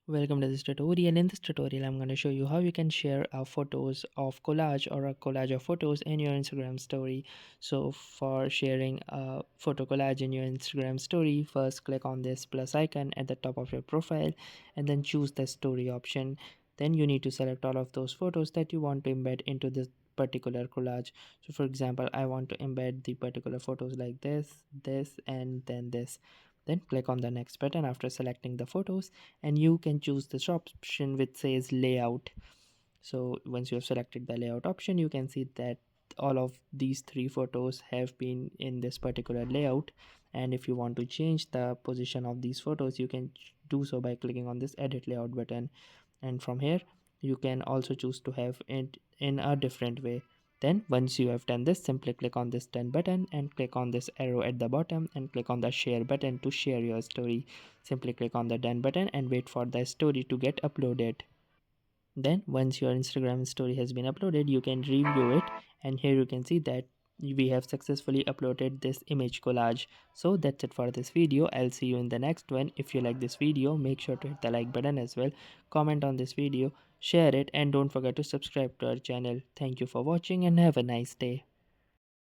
Welcome to this tutorial. In this tutorial, I'm going to show you how you can share photos of collage or a collage of photos in your Instagram story. So for sharing a photo collage in your Instagram story, first click on this plus icon at the top of your profile and then choose the story option. Then you need to select all of those photos that you want to embed into this particular collage. So for example, I want to embed the particular photos like this and then this. Then click on the next button after selecting the photos, and you can choose this option which says layout. So once you have selected the layout option, you can see that all of these three photos have been in this particular layout. And if you want to change the position of these photos, you can do so by clicking on this edit layout button. And from here you can also choose to have it in a different way. Then once you have done this, simply click on this done button and click on this arrow at the bottom and click on the share button to share your story. Simply click on the done button and wait for the story to get uploaded. Then once your Instagram story has been uploaded, you can review it, and here you can see that we have successfully uploaded this image collage. So that's it for this video. I'll see you in the next one. If you like this video, make sure to hit the like button as well, comment on this video, share it, and don't forget to subscribe to our channel. Thank you for watching and have a nice day.